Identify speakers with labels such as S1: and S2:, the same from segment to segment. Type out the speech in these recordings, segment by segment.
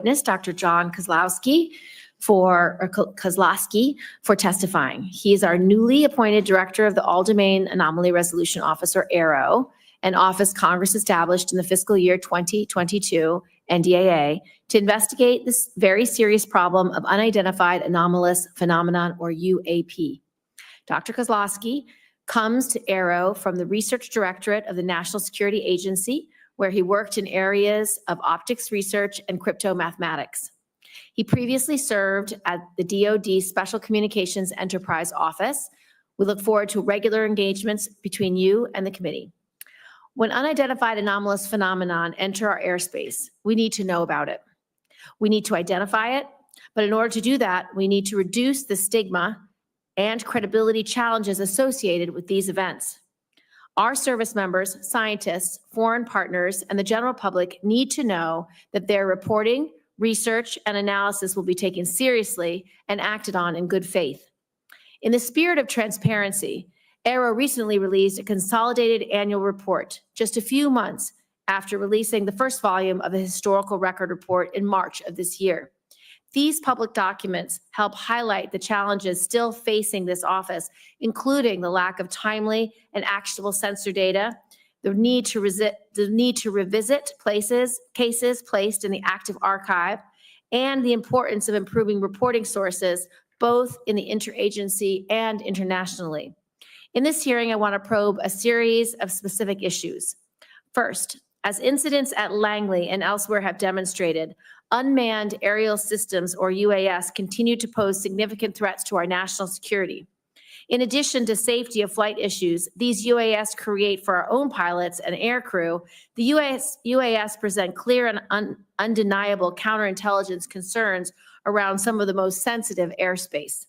S1: witness, Dr. Jon Kosloski for testifying. He is our newly appointed director of the All-domain Anomaly Resolution Office, or AARO, an office Congress established in the fiscal year 2022 NDAA to investigate this very serious problem of unidentified anomalous phenomenon, or UAP. Dr. Kosloski comes to AARO from the Research Directorate of the National Security Agency, where he worked in areas of optics research and crypto mathematics. He previously served at the DoD Special Communications Enterprise Office. We look forward to regular engagements between you and the committee. When unidentified anomalous phenomenon enter our airspace, we need to know about it. We need to identify it, but in order to do that, we need to reduce the stigma and credibility challenges associated with these events. Our service members, scientists, foreign partners, and the general public need to know that their reporting, research, and analysis will be taken seriously and acted on in good faith. In the spirit of transparency, AARO recently released a consolidated annual report just a few months after releasing the first volume of the historical record report in March of this year. These public documents help highlight the challenges still facing this office, including the lack of timely and actionable sensor data, the need to revisit cases placed in the active archive, and the importance of improving reporting sources, both in the interagency and internationally. In this hearing, I want to probe a series of specific issues. First, as incidents at Langley and elsewhere have demonstrated, unmanned aerial systems, or UAS, continue to pose significant threats to our national security. In addition to safety of flight issues these UAS create for our own pilots and aircrew, the UAS present clear and undeniable counterintelligence concerns around some of the most sensitive airspace.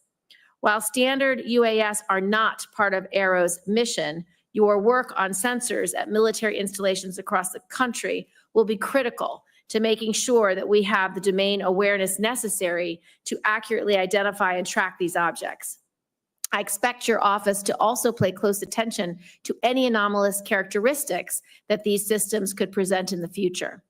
S1: While standard UAS are not part of AARO's mission, your work on sensors at military installations across the country will be critical to making sure that we have the domain awareness necessary to accurately identify and track these objects. I expect your office to also pay close attention to any anomalous characteristics that these systems could present in the future.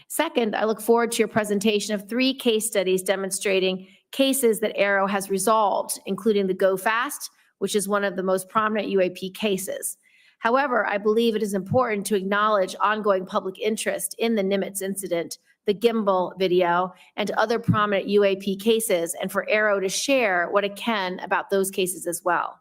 S1: Second, I look forward to your presentation of 3 case studies demonstrating cases that AARO has resolved, including the Go Fast, which is one of the most prominent UAP cases. However, I believe it is important to acknowledge ongoing public interest in the Nimitz incident, the gimbal video, and other prominent UAP cases, and for AARO to share what it can about those cases as well.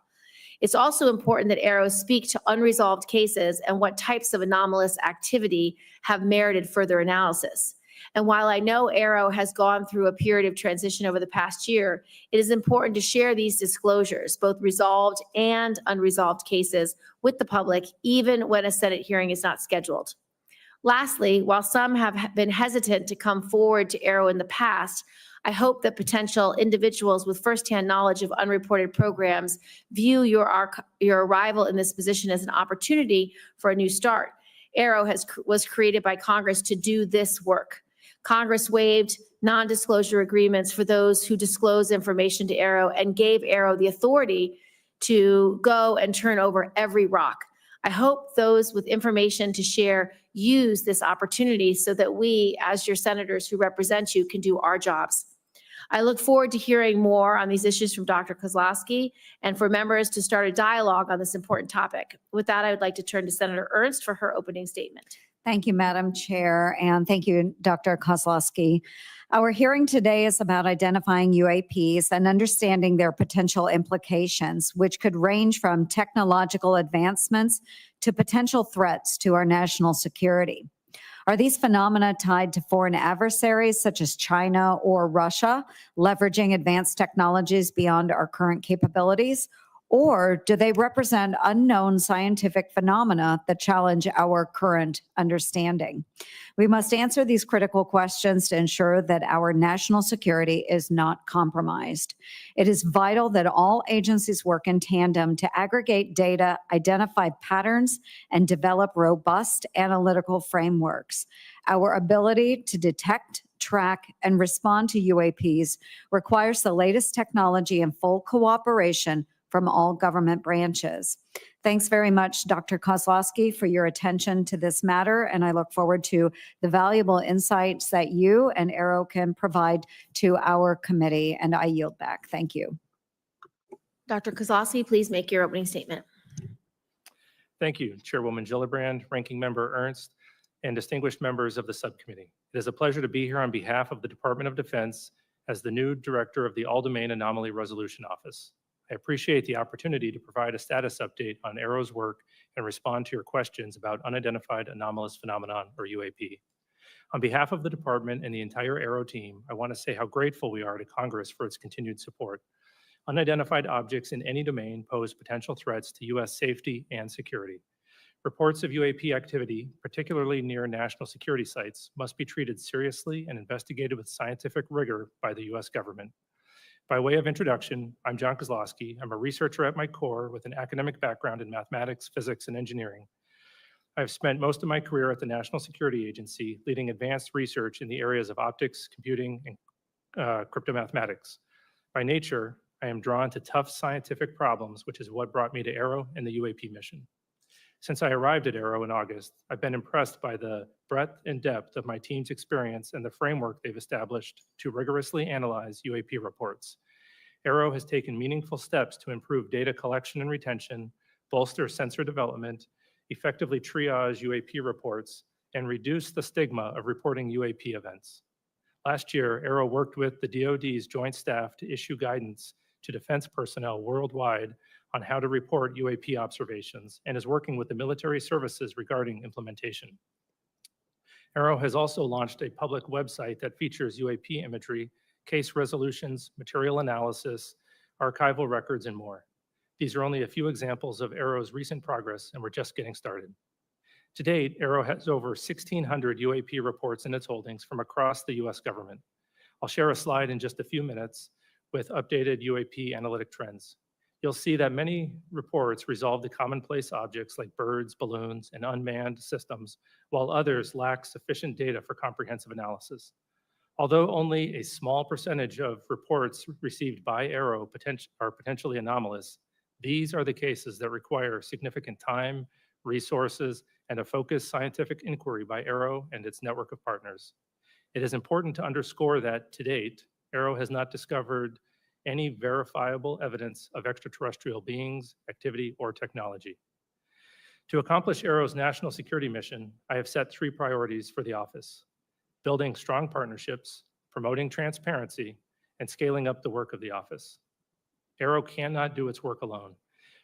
S1: It's also important that AARO speak to unresolved cases and what types of anomalous activity have merited further analysis. And while I know AARO has gone through a period of transition over the past year, it is important to share these disclosures, both resolved and unresolved cases, with the public, even when a Senate hearing is not scheduled. Lastly, while some have been hesitant to come forward to AARO in the past, I hope that potential individuals with firsthand knowledge of unreported programs view your arrival in this position as an opportunity for a new start. AARO was created by Congress to do this work. Congress waived non-disclosure agreements for those who disclose information to AARO and gave AARO the authority to go and turn over every rock. I hope those with information to share use this opportunity so that we, as your senators who represent you, can do our jobs. I look forward to hearing more on these issues from Dr. Kosloski and for members to start a dialogue on this important topic. With that, I would like to turn to Senator Ernst for her opening statement.
S2: Thank you, Madam Chair, and thank you, Dr. Kosloski. Our hearing today is about identifying UAPs and understanding their potential implications, which could range from technological advancements to potential threats to our national security. Are these phenomena tied to foreign adversaries such as China or Russia, leveraging advanced technologies beyond our current capabilities? Or do they represent unknown scientific phenomena that challenge our current understanding? We must answer these critical questions to ensure that our national security is not compromised. It is vital that all agencies work in tandem to aggregate data, identify patterns, and develop robust analytical frameworks. Our ability to detect, track, and respond to UAPs requires the latest technology and full cooperation from all government branches. Thanks very much, Dr. Kosloski, for your attention to this matter, and I look forward to the valuable insights that you and AARO can provide to our committee, and I yield back. Thank you.
S1: Dr. Kosloski, please make your opening statement.
S3: Thank you, Chairwoman Gillibrand, Ranking Member Ernst, and distinguished members of the subcommittee. It is a pleasure to be here on behalf of the Department of Defense as the new director of the All-Domain Anomaly Resolution Office. I appreciate the opportunity to provide a status update on AARO's work and respond to your questions about unidentified anomalous phenomenon, or UAP. On behalf of the department and the entire AARO team, I want to say how grateful we are to Congress for its continued support. Unidentified objects in any domain pose potential threats to U.S. safety and security. Reports of UAP activity, particularly near national security sites, must be treated seriously and investigated with scientific rigor by the U.S. government. By way of introduction, I'm Jon Kosloski. I'm a researcher at my core with an academic background in mathematics, physics, and engineering. I've spent most of my career at the National Security Agency, leading advanced research in the areas of optics, computing, and cryptomathematics. By nature, I am drawn to tough scientific problems, which is what brought me to AARO and the UAP mission. Since I arrived at AARO in August, I've been impressed by the breadth and depth of my team's experience and the framework they've established to rigorously analyze UAP reports. AARO has taken meaningful steps to improve data collection and retention, bolster sensor development, effectively triage UAP reports, and reduce the stigma of reporting UAP events. Last year, AARO worked with the DoD's Joint Staff to issue guidance to defense personnel worldwide on how to report UAP observations and is working with the military services regarding implementation. AARO has also launched a public website that features UAP imagery, case resolutions, material analysis, archival records, and more. These are only a few examples of AARO's recent progress, and we're just getting started. To date, AARO has over 1,600 UAP reports in its holdings from across the U.S. government. I'll share a slide in just a few minutes with updated UAP analytic trends. You'll see that many reports resolve the commonplace objects like birds, balloons, and unmanned systems, while others lack sufficient data for comprehensive analysis. Although only a small percentage of reports received by AARO are potentially anomalous, these are the cases that require significant time, resources, and a focused scientific inquiry by AARO and its network of partners. It is important to underscore that, to date, AARO has not discovered any verifiable evidence of extraterrestrial beings, activity, or technology. To accomplish AARO's national security mission, I have set 3 priorities for the office: building strong partnerships, promoting transparency, and scaling up the work of the office. AARO cannot do its work alone.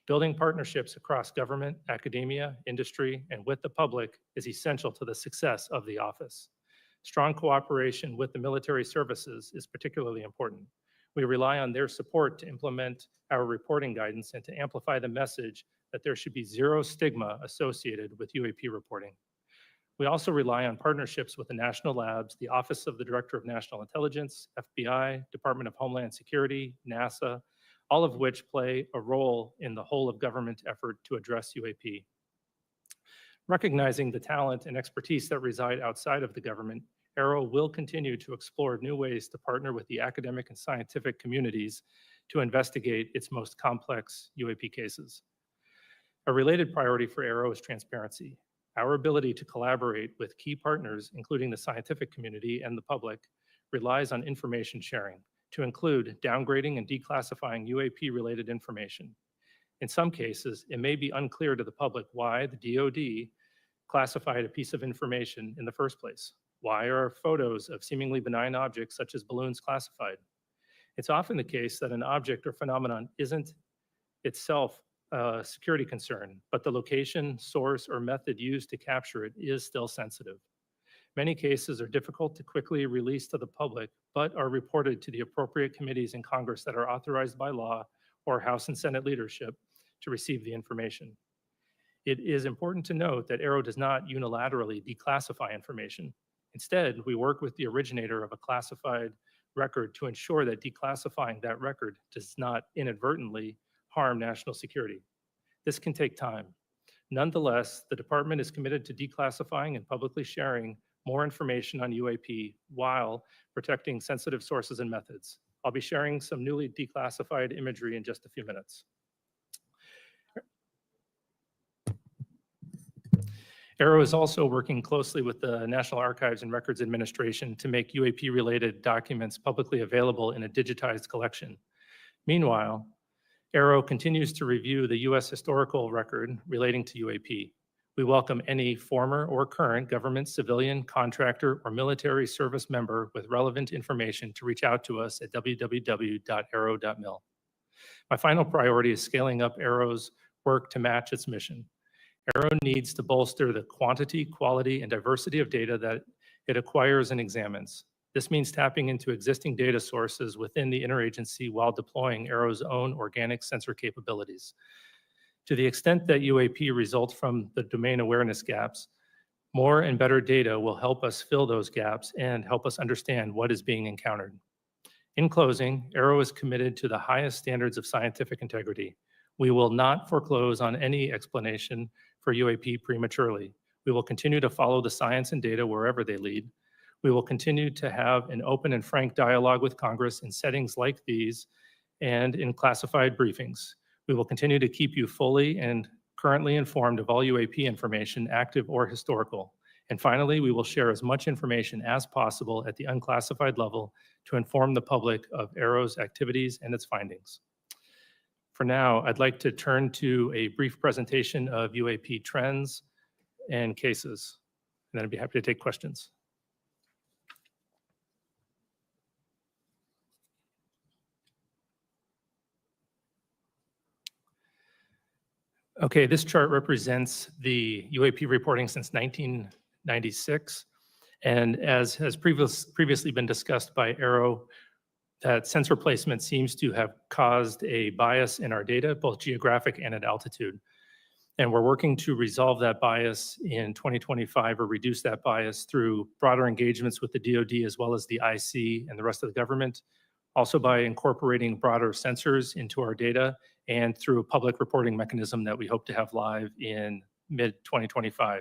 S3: Building partnerships across government, academia, industry, and with the public is essential to the success of the office. Strong cooperation with the military services is particularly important. We rely on their support to implement our reporting guidance and to amplify the message that there should be zero stigma associated with UAP reporting. We also rely on partnerships with the national labs, the Office of the Director of National Intelligence, FBI, Department of Homeland Security, NASA, all of which play a role in the whole of government effort to address UAP. Recognizing the talent and expertise that reside outside of the government, AARO will continue to explore new ways to partner with the academic and scientific communities to investigate its most complex UAP cases. A related priority for AARO is transparency. Our ability to collaborate with key partners, including the scientific community and the public, relies on information sharing, to include downgrading and declassifying UAP-related information. In some cases, it may be unclear to the public why the DoD classified a piece of information in the first place. Why are photos of seemingly benign objects such as balloons classified? It's often the case that an object or phenomenon isn't itself a security concern, but the location, source, or method used to capture it is still sensitive. Many cases are difficult to quickly release to the public, but are reported to the appropriate committees in Congress that are authorized by law or House and Senate leadership to receive the information. It is important to note that AARO does not unilaterally declassify information. Instead, we work with the originator of a classified record to ensure that declassifying that record does not inadvertently harm national security. This can take time. Nonetheless, the department is committed to declassifying and publicly sharing more information on UAP while protecting sensitive sources and methods. I'll be sharing some newly declassified imagery in just a few minutes. AARO is also working closely with the National Archives and Records Administration to make UAP-related documents publicly available in a digitized collection. Meanwhile, AARO continues to review the U.S. historical record relating to UAP. We welcome any former or current government, civilian, contractor, or military service member with relevant information to reach out to us at www.aaro.mil. My final priority is scaling up AARO's work to match its mission. AARO needs to bolster the quantity, quality, and diversity of data that it acquires and examines. This means tapping into existing data sources within the interagency while deploying AARO's own organic sensor capabilities. To the extent that UAP results from the domain awareness gaps, more and better data will help us fill those gaps and help us understand what is being encountered. In closing, AARO is committed to the highest standards of scientific integrity. We will not foreclose on any explanation for UAP prematurely. We will continue to follow the science and data wherever they lead. We will continue to have an open and frank dialogue with Congress in settings like these and in classified briefings. We will continue to keep you fully and currently informed of all UAP information, active or historical. And finally, we will share as much information as possible at the unclassified level to inform the public of AARO's activities and its findings. For now, I'd like to turn to a brief presentation of UAP trends and cases, and then I'd be happy to take questions. Okay, this chart represents the UAP reporting since 1996, and as has previously been discussed by AARO, that sensor placement seems to have caused a bias in our data, both geographic and at altitude. And we're working to resolve that bias in 2025 or reduce that bias through broader engagements with the DoD as well as the IC and the rest of the government, also by incorporating broader sensors into our data and through a public reporting mechanism that we hope to have live in mid-2025.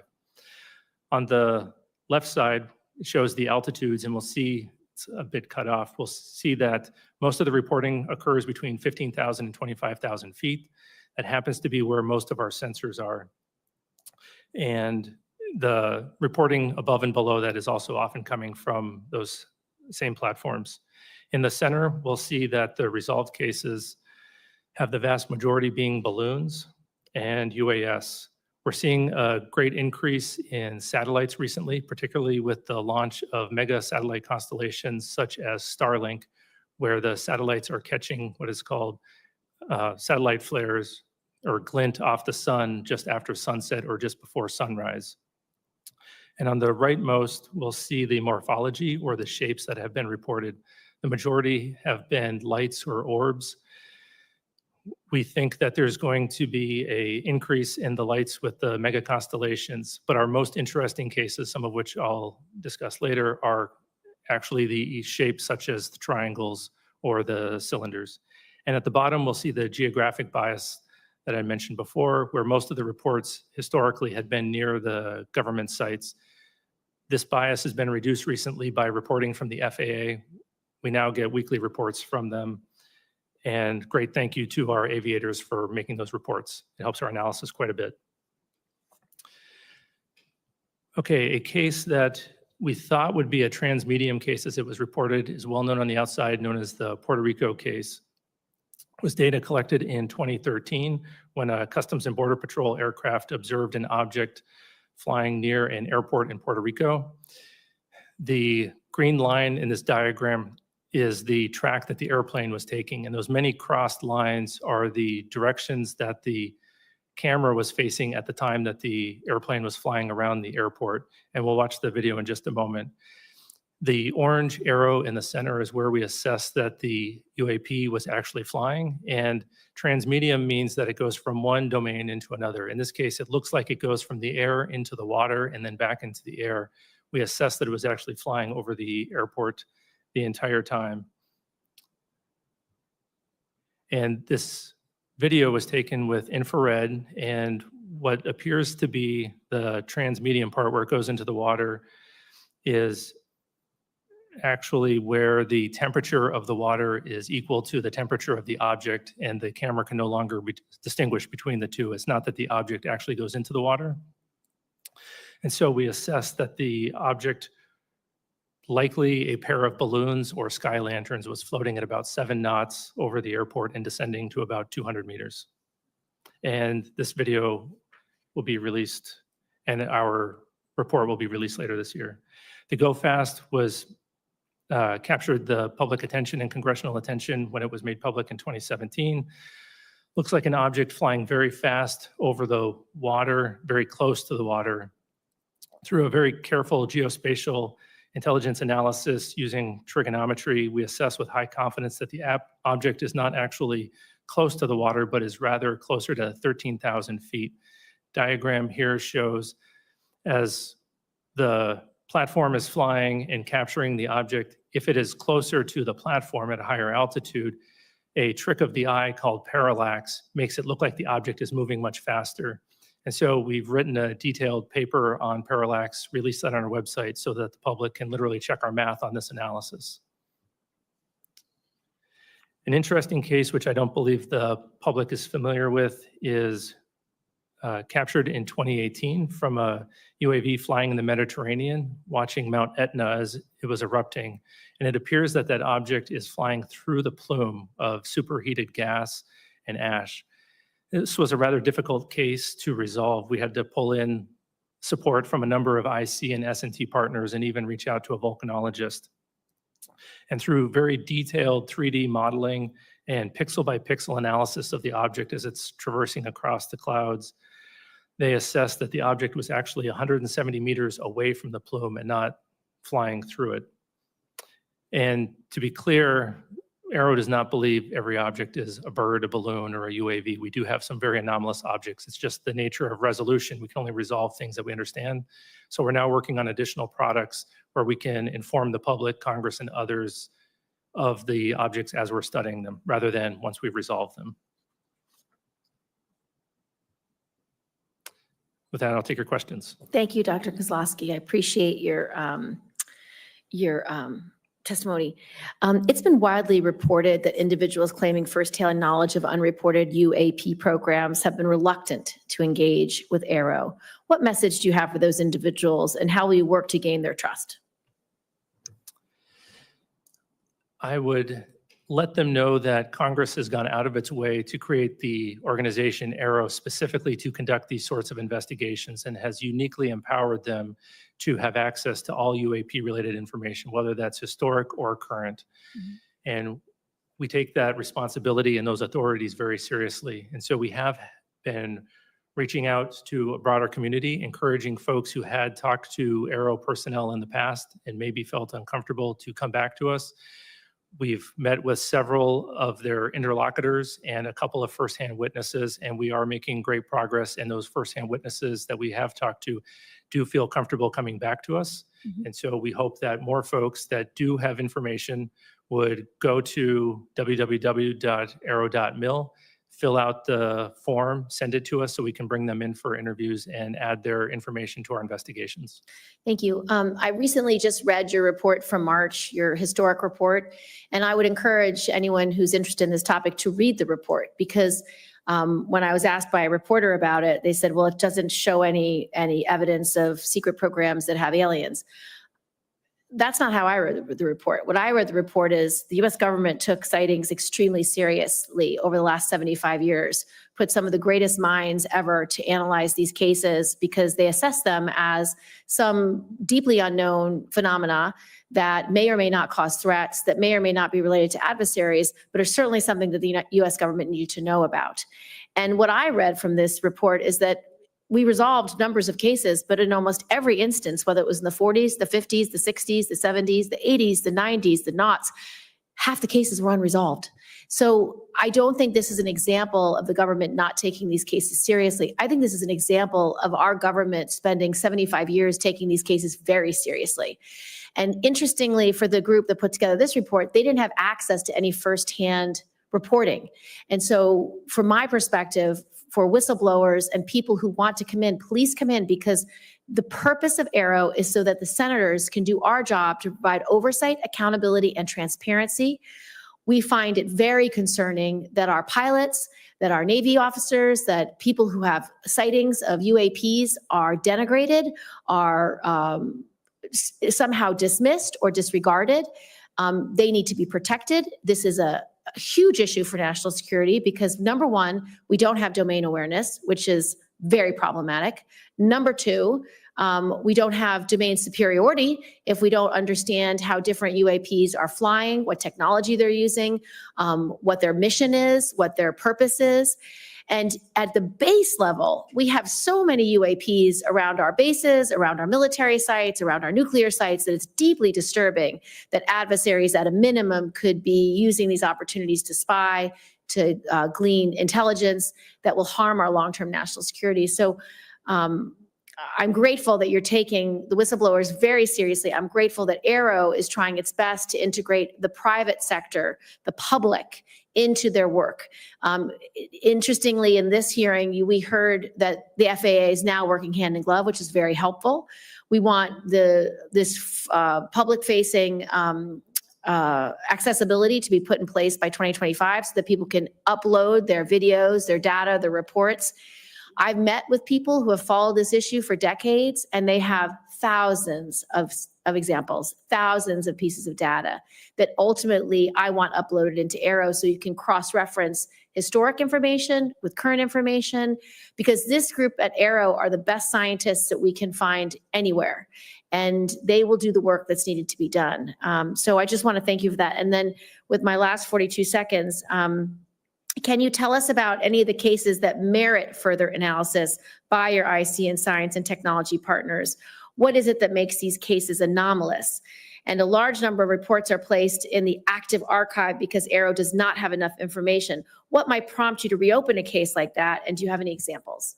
S3: On the left side, it shows the altitudes, and we'll see it's a bit cut off. We'll see that most of the reporting occurs between 15,000 and 25,000 feet. That happens to be where most of our sensors are. And the reporting above and below that is also often coming from those same platforms. In the center, we'll see that the resolved cases have the vast majority being balloons and UAS. We're seeing a great increase in satellites recently, particularly with the launch of mega satellite constellations such as Starlink, where the satellites are catching what is called satellite flares or glint off the sun just after sunset or just before sunrise. And on the rightmost, we'll see the morphology or the shapes that have been reported. The majority have been lights or orbs. We think that there's going to be an increase in the lights with the mega constellations, but our most interesting cases, some of which I'll discuss later, are actually the shapes such as the triangles or the cylinders. And at the bottom, we'll see the geographic bias that I mentioned before, where most of the reports historically had been near the government sites. This bias has been reduced recently by reporting from the FAA. We now get weekly reports from them. And great thank you to our aviators for making those reports. It helps our analysis quite a bit. Okay, a case that we thought would be a transmedium case as it was reported is well known on the outside, known as the Puerto Rico case. It was data collected in 2013 when a Customs and Border Patrol aircraft observed an object flying near an airport in Puerto Rico. The green line in this diagram is the track that the airplane was taking. And those many crossed lines are the directions that the camera was facing at the time that the airplane was flying around the airport. And we'll watch the video in just a moment. The orange arrow in the center is where we assess that the UAP was actually flying. And transmedium means that it goes from one domain into another. In this case, it looks like it goes from the air into the water and then back into the air. We assess that it was actually flying over the airport the entire time. And this video was taken with infrared, and what appears to be the transmedium part where it goes into the water is actually where the temperature of the water is equal to the temperature of the object, and the camera can no longer distinguish between the two. It's not that the object actually goes into the water. And so we assessed that the object, likely a pair of balloons or sky lanterns, was floating at about 7 knots over the airport and descending to about 200 meters. And this video will be released, and our report will be released later this year. The Go Fast was captured the public attention and congressional attention when it was made public in 2017. Looks like an object flying very fast over the water, very close to the water. Through a very careful geospatial intelligence analysis using trigonometry, we assess with high confidence that the object is not actually close to the water, but is rather closer to 13,000 feet. Diagram here shows as the platform is flying and capturing the object, if it is closer to the platform at a higher altitude, a trick of the eye called parallax makes it look like the object is moving much faster. And so we've written a detailed paper on parallax, released that on our website so that the public can literally check our math on this analysis. An interesting case, which I don't believe the public is familiar with, is captured in 2018 from a UAV flying in the Mediterranean, watching Mount Etna as it was erupting. And it appears that that object is flying through the plume of superheated gas and ash. This was a rather difficult case to resolve. We had to pull in support from a number of IC and S&T partners and even reach out to a volcanologist. And through very detailed 3D modeling and pixel by pixel analysis of the object as it's traversing across the clouds, they assessed that the object was actually 170 meters away from the plume and not flying through it. And to be clear, AARO does not believe every object is a bird, a balloon, or a UAV. We do have some very anomalous objects. It's just the nature of resolution. We can only resolve things that we understand. So we're now working on additional products where we can inform the public, Congress, and others of the objects as we're studying them, rather than once we've resolved them. With that, I'll take your questions.
S1: Thank you, Dr. Kosloski. I appreciate your testimony. It's been widely reported that individuals claiming firsthand knowledge of unreported UAP programs have been reluctant to engage with AARO. What message do you have for those individuals, and how will you work to gain their trust?
S3: I would let them know that Congress has gone out of its way to create the organization AARO specifically to conduct these sorts of investigations, and has uniquely empowered them to have access to all UAP related information, whether that's historic or current. Mm-hmm. And we take that responsibility and those authorities very seriously. And so we have been reaching out to a broader community, encouraging folks who had talked to AARO personnel in the past and maybe felt uncomfortable to come back to us. We've met with several of their interlocutors and a couple of firsthand witnesses, and we are making great progress. And those firsthand witnesses that we have talked to do feel comfortable coming back to us. Mm-hmm. And so we hope that more folks that do have information would go to www.aaro.mil, fill out the form, send it to us so we can bring them in for interviews and add their information to our investigations.
S1: Thank you. I recently just read your report from March, your historic report, and I would encourage anyone who's interested in this topic to read the report, because when I was asked by a reporter about it, they said, well, it doesn't show any evidence of secret programs that have aliens. That's not how I read the report. What I read the report is the US government took sightings extremely seriously over the last 75 years, put some of the greatest minds ever to analyze these cases because they assess them as some deeply unknown phenomena that may or may not cause threats, that may or may not be related to adversaries, but are certainly something that the US government needed to know about. And what I read from this report is that we resolved numbers of cases, but in almost every instance, whether it was in the 40s, the 50s, the 60s, the 70s, the 80s, the 90s, the noughts, half the cases were unresolved. So I don't think this is an example of the government not taking these cases seriously. I think this is an example of our government spending 75 years taking these cases very seriously. And interestingly, for the group that put together this report, they didn't have access to any firsthand reporting. And so from my perspective, for whistleblowers and people who want to come in, please come in, because the purpose of AARO is so that the senators can do our job to provide oversight, accountability, and transparency. we find it very concerning that our pilots, that our Navy officers, that people who have sightings of UAPs are denigrated, are somehow dismissed or disregarded. They need to be protected. This is a huge issue for national security because, number one, we don't have domain awareness, which is very problematic. Number two, we don't have domain superiority if we don't understand how different UAPs are flying, what technology they're using, what their mission is, what their purpose is. And at the base level, we have so many UAPs around our bases, around our military sites, around our nuclear sites, that it's deeply disturbing that adversaries at a minimum could be using these opportunities to spy, to glean intelligence that will harm our long-term national security. So I'm grateful that you're taking the whistleblowers very seriously. I'm grateful that AARO is trying its best to integrate the private sector, the public, into their work. Interestingly, in this hearing, we heard that the FAA is now working hand in glove, which is very helpful. We want this public-facing accessibility to be put in place by 2025 so that people can upload their videos, their data, their reports. I've met with people who have followed this issue for decades, and they have thousands of examples, thousands of pieces of data that ultimately I want uploaded into AARO so you can cross-reference historic information with current information, because this group at AARO are the best scientists that we can find anywhere, and they will do the work that's needed to be done. So I just want to thank you for that. And then with my last 42 seconds, can you tell us about any of the cases that merit further analysis by your IC and science and technology partners? What is it that makes these cases anomalous? And a large number of reports are placed in the active archive because AARO does not have enough information. What might prompt you to reopen a case like that? And do you have any examples?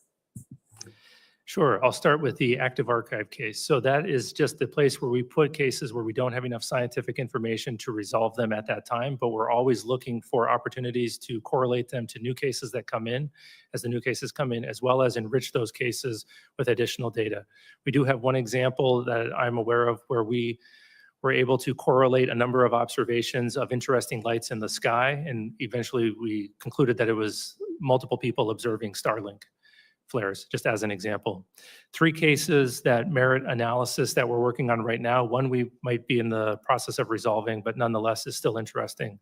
S3: Sure. I'll start with the active archive case. So that is just the place where we put cases where we don't have enough scientific information to resolve them at that time, but we're always looking for opportunities to correlate them to new cases that come in as the new cases come in, as well as enrich those cases with additional data. We do have one example that I'm aware of where we were able to correlate a number of observations of interesting lights in the sky, and eventually we concluded that it was multiple people observing Starlink flares, just as an example. 3 cases that merit analysis that we're working on right now. One we might be in the process of resolving, but nonetheless is still interesting.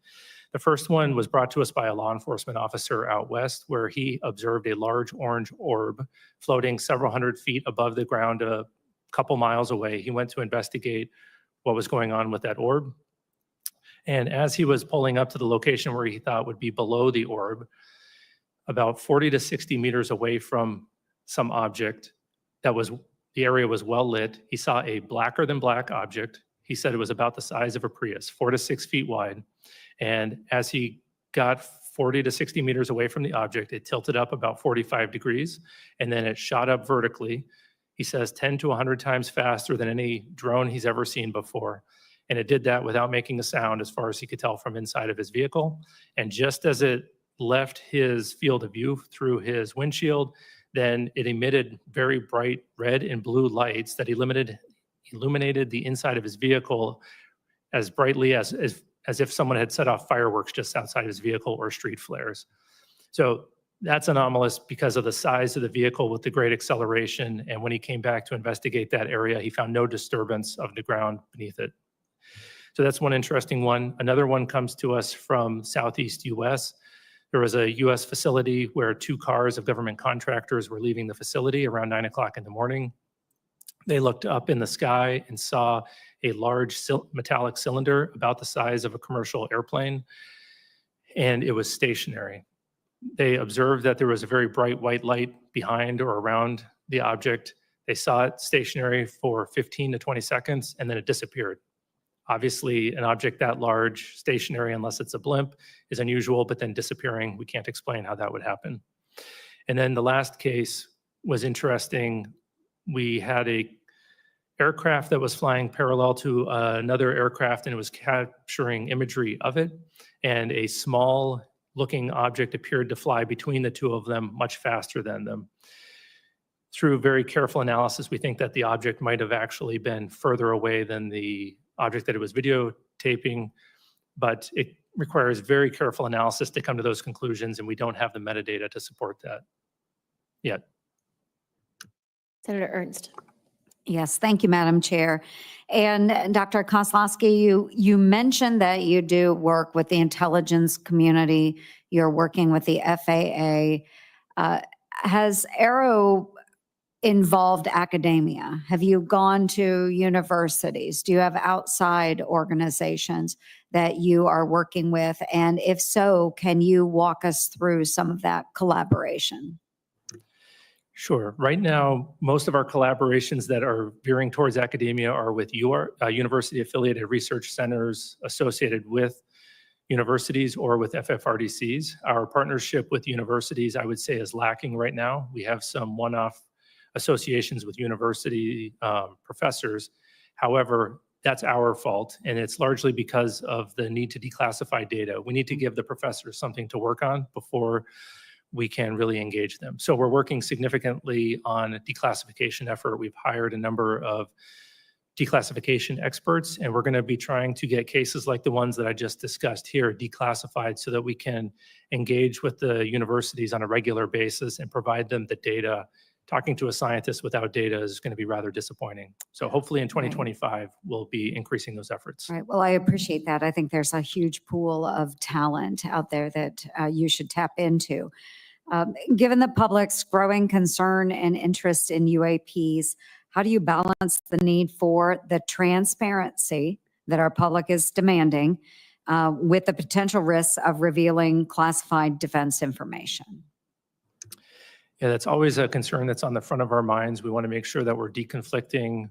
S3: The first one was brought to us by a law enforcement officer out west, where he observed a large orange orb floating several hundred feet above the ground a couple miles away. He went to investigate what was going on with that orb. And as he was pulling up to the location where he thought would be below the orb, about 40 to 60 meters away from some object the area was well lit, he saw a blacker than black object. He said it was about the size of a Prius, 4 to 6 feet wide. And as he got 40 to 60 meters away from the object, it tilted up about 45 degrees, and then it shot up vertically. He says 10 to 100 times faster than any drone he's ever seen before. And it did that without making a sound, as far as he could tell from inside of his vehicle. And just as it left his field of view through his windshield, then it emitted very bright red and blue lights that illuminated the inside of his vehicle as brightly as if someone had set off fireworks just outside his vehicle, or street flares. So that's anomalous because of the size of the vehicle with the great acceleration. And when he came back to investigate that area, he found no disturbance of the ground beneath it. So that's one interesting one. Another one comes to us from Southeast US. There was a US facility where 2 cars of government contractors were leaving the facility around 9 o'clock in the morning. They looked up in the sky and saw a large metallic cylinder about the size of a commercial airplane, and it was stationary. They observed that there was a very bright white light behind or around the object. They saw it stationary for 15 to 20 seconds, and then it disappeared. Obviously, an object that large, stationary, unless it's a blimp, is unusual, but then disappearing, we can't explain how that would happen. And then the last case was interesting. We had a aircraft that was flying parallel to another aircraft, and it was capturing imagery of it. And a small looking object appeared to fly between the 2 of them much faster than them. Through very careful analysis, we think that the object might have actually been further away than the object that it was videotaping, but it requires very careful analysis to come to those conclusions, and we don't have the metadata to support that yet.
S1: Senator Ernst.
S2: Yes, thank you, Madam Chair. And Dr. Kosloski, you mentioned that you do work with the intelligence community. You're working with the FAA. Has AARO involved academia? Have you gone to universities? Do you have outside organizations that you are working with? And if so, can you walk us through some of that collaboration?
S3: Sure. Right now, most of our collaborations that are veering towards academia are with university-affiliated research centers associated with universities or with FFRDCs. Our partnership with universities, I would say, is lacking right now. We have some one-off associations with university professors. However, that's our fault, and it's largely because of the need to declassify data. We need to give the professors something to work on before we can really engage them. So we're working significantly on a declassification effort. We've hired a number of declassification experts, and we're going to be trying to get cases like the ones that I just discussed here declassified so that we can engage with the universities on a regular basis and provide them the data. Talking to a scientist without data is going to be rather disappointing. So hopefully in 2025, we'll be increasing those efforts.
S2: Right. Well, I appreciate that. I think there's a huge pool of talent out there that you should tap into. Given the public's growing concern and interest in UAPs, how do you balance the need for the transparency that our public is demanding with the potential risks of revealing classified defense information?
S3: Yeah, that's always a concern that's on the front of our minds. We want to make sure that we're deconflicting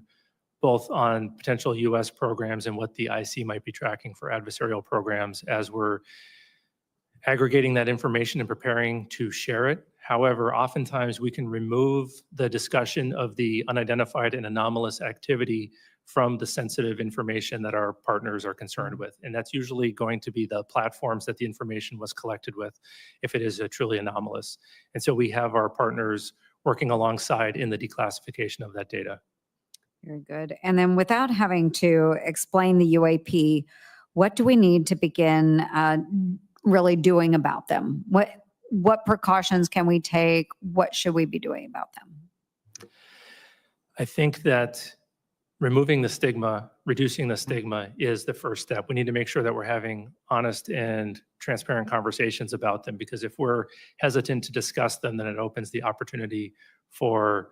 S3: both on potential U.S. programs and what the IC might be tracking for adversarial programs as we're aggregating that information and preparing to share it. However, oftentimes we can remove the discussion of the unidentified and anomalous activity from the sensitive information that our partners are concerned with. And that's usually going to be the platforms that the information was collected with, if it is truly anomalous. And so we have our partners working alongside in the declassification of that data.
S2: Very good. And then without having to explain the UAP, what do we need to begin really doing about them? What precautions can we take? What should we be doing about them?
S3: I think that removing the stigma, reducing the stigma is the first step. We need to make sure that we're having honest and transparent conversations about them, because if we're hesitant to discuss them, then it opens the opportunity for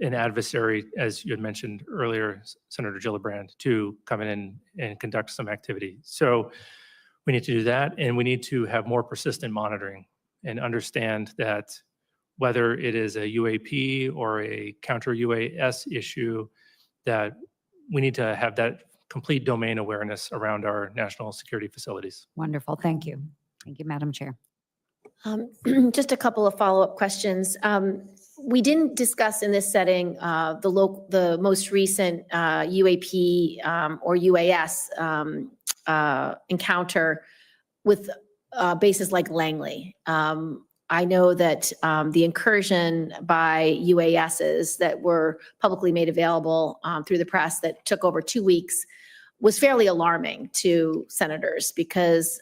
S3: an adversary, as you had mentioned earlier, Senator Gillibrand, to come in and conduct some activity. So we need to do that, and we need to have more persistent monitoring and understand that whether it is a UAP or a counter UAS issue, that we need to have that complete domain awareness around our national security facilities.
S2: Wonderful. Thank you. Thank you, Madam Chair.
S1: Just a couple of follow-up questions. We didn't discuss in this setting the most recent UAP or UAS encounter with bases like Langley. I know that the incursion by UASs that were publicly made available through the press that took over 2 weeks was fairly alarming to senators, because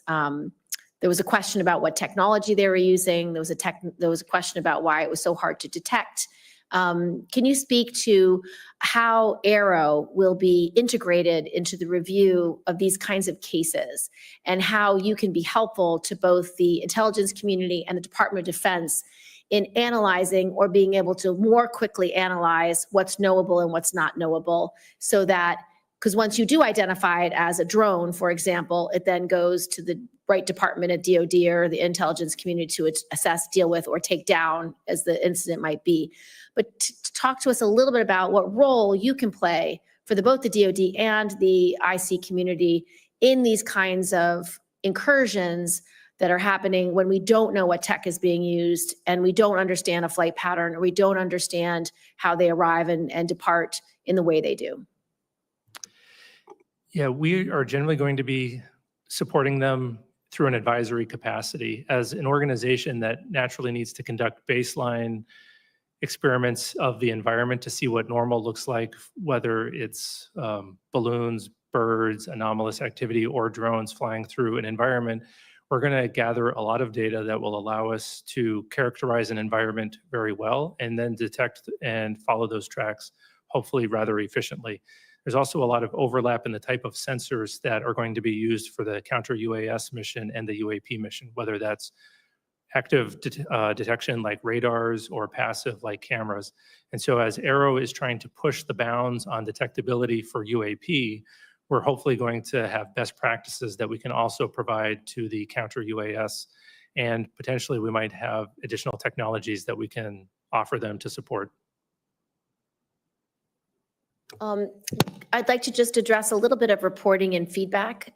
S1: there was a question about what technology they were using. There was a question about why it was so hard to detect. Can you speak to how AARO will be integrated into the review of these kinds of cases, and how you can be helpful to both the intelligence community and the Department of Defense in analyzing or being able to more quickly analyze what's knowable and what's not knowable, so that, because once you do identify it as a drone, for example, it then goes to the right department at DOD or the intelligence community to assess, deal with, or take down as the incident might be. But talk to us a little bit about what role you can play for both the DOD and the IC community in these kinds of incursions that are happening when we don't know what tech is being used, and we don't understand a flight pattern, or we don't understand how they arrive and depart in the way they do.
S3: Yeah, we are generally going to be supporting them through an advisory capacity as an organization that naturally needs to conduct baseline experiments of the environment to see what normal looks like, whether it's balloons, birds, anomalous activity, or drones flying through an environment, we're going to gather a lot of data that will allow us to characterize an environment very well and then detect and follow those tracks, hopefully rather efficiently. There's also a lot of overlap in the type of sensors that are going to be used for the counter-UAS mission and the UAP mission, whether that's active detection like radars or passive like cameras. And so as AARO is trying to push the bounds on detectability for UAP, we're hopefully going to have best practices that we can also provide to the counter-UAS, and potentially we might have additional technologies that we can offer them to support.
S1: I'd like to just address a little bit of reporting and feedback.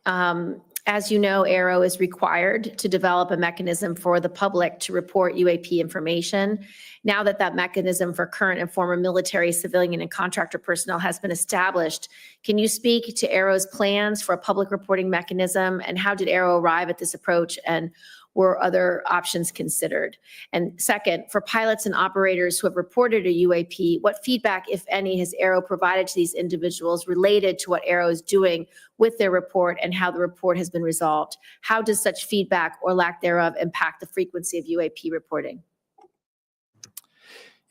S1: As you know, AARO is required to develop a mechanism for the public to report UAP information. Now that that mechanism for current and former military, civilian, and contractor personnel has been established, can you speak to AARO's plans for a public reporting mechanism, and how did AARO arrive at this approach, and were other options considered? And second, for pilots and operators who have reported a UAP, what feedback, if any, has AARO provided to these individuals related to what AARO is doing with their report and how the report has been resolved? How does such feedback or lack thereof impact the frequency of UAP reporting?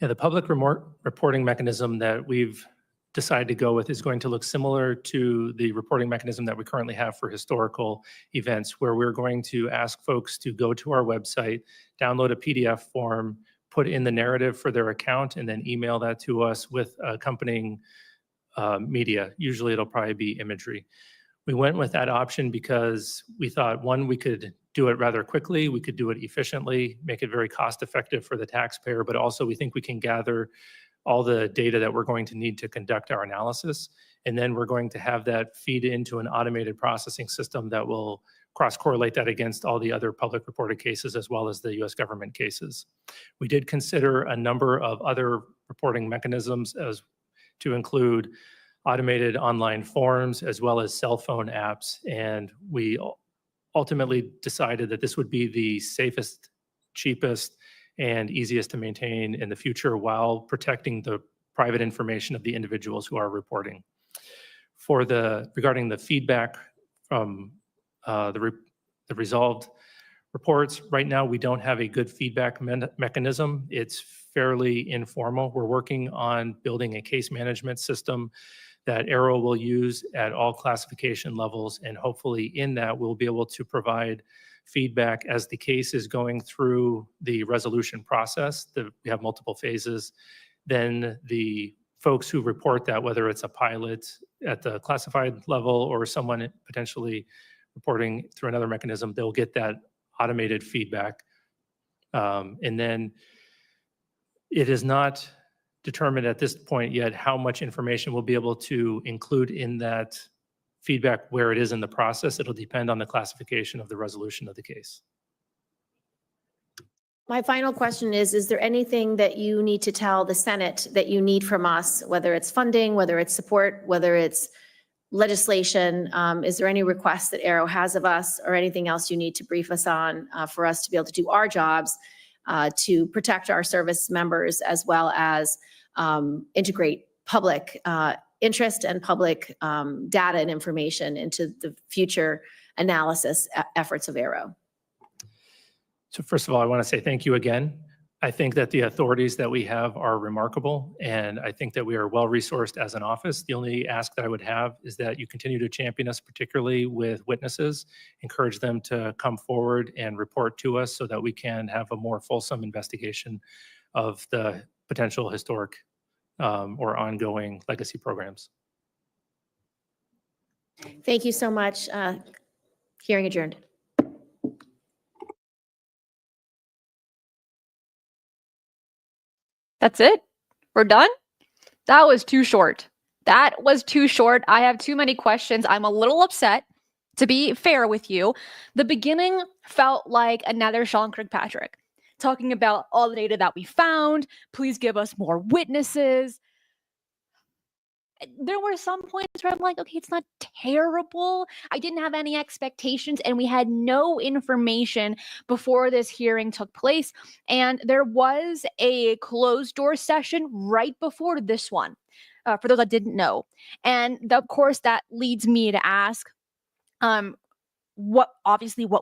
S3: Yeah, the public reporting mechanism that we've decided to go with is going to look similar to the reporting mechanism that we currently have for historical events, where we're going to ask folks to go to our website, download a PDF form, put in the narrative for their account, and then email that to us with accompanying media. Usually it'll probably be imagery. We went with that option because we thought, one, we could do it rather quickly, we could do it efficiently, make it very cost effective for the taxpayer, but also we think we can gather all the data that we're going to need to conduct our analysis. And then we're going to have that feed into an automated processing system that will cross-correlate that against all the other public reported cases as well as the US government cases. We did consider a number of other reporting mechanisms as to include automated online forms as well as cell phone apps. And we ultimately decided that this would be the safest, cheapest, and easiest to maintain in the future while protecting the private information of the individuals who are reporting. Regarding the feedback from the resolved reports, right now we don't have a good feedback mechanism. It's fairly informal. We're working on building a case management system that AARO will use at all classification levels, and hopefully in that we'll be able to provide feedback as the case is going through the resolution process. We have multiple phases. Then the folks who report that, whether it's a pilot at the classified level or someone potentially reporting through another mechanism, they'll get that automated feedback. And then it is not determined at this point yet how much information we'll be able to include in that feedback where it is in the process. It'll depend on the classification of the resolution of the case.
S1: My final question is there anything that you need to tell the Senate that you need from us, whether it's funding, whether it's support, whether it's legislation? Is there any requests that AARO has of us, or anything else you need to brief us on for us to be able to do our jobs to protect our service members, as well as integrate public interest and public data and information into the future analysis efforts of AARO?
S3: So first of all, I want to say thank you again. I think that the authorities that we have are remarkable, and I think that we are well-resourced as an office. The only ask that I would have is that you continue to champion us, particularly with witnesses, encourage them to come forward and report to us so that we can have a more fulsome investigation of the potential historic or ongoing legacy programs.
S1: Thank you so much. Hearing adjourned.
S4: That's it? We're done? That was too short. That was too short. I have too many questions. I'm a little upset, to be fair with you. The beginning felt like another Sean Kirkpatrick, talking about all the data that we found. Please give us more witnesses. There were some points where I'm like, okay, it's not terrible. I didn't have any expectations, and we had no information before this hearing took place. And there was a closed door session right before this one. for those that didn't know. And of course, that leads me to ask, what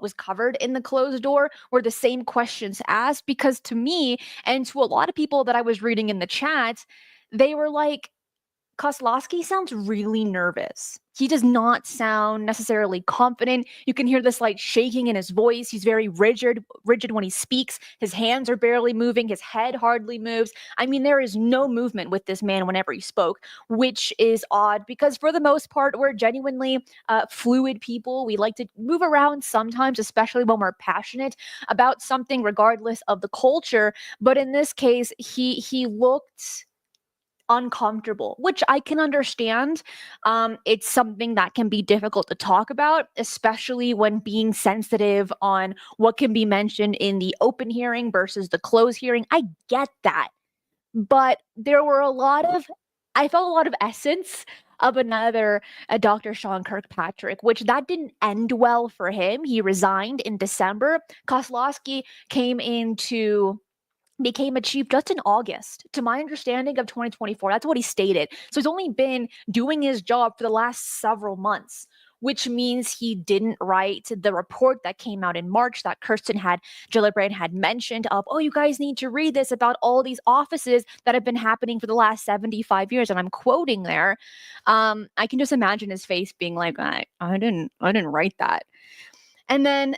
S4: was covered in the closed door were the same questions asked, because to me and to a lot of people that I was reading in the chat, they were like, Kosloski sounds really nervous. He does not sound necessarily confident. You can hear the slight shaking in his voice. He's very rigid when he speaks. His hands are barely moving. His head hardly moves. I mean, there is no movement with this man whenever he spoke, which is odd because for the most part, we're genuinely fluid people. We like to move around sometimes, especially when we're passionate about something, regardless of the culture. But in this case, he looked uncomfortable, which I can understand. It's something that can be difficult to talk about, especially when being sensitive on what can be mentioned in the open hearing versus the closed hearing. I get that. But there were I felt a lot of essence of another Dr. Sean Kirkpatrick, which that didn't end well for him. He resigned in December. Kosloski became a chief just in August, to my understanding of 2024. That's what he stated. So he's only been doing his job for the last several months, which means he didn't write the report that came out in March that Gillibrand had mentioned of, oh, you guys need to read this about all these offices that have been happening for the last 75 years. And I'm quoting there. I can just imagine his face being like, I didn't write that. And then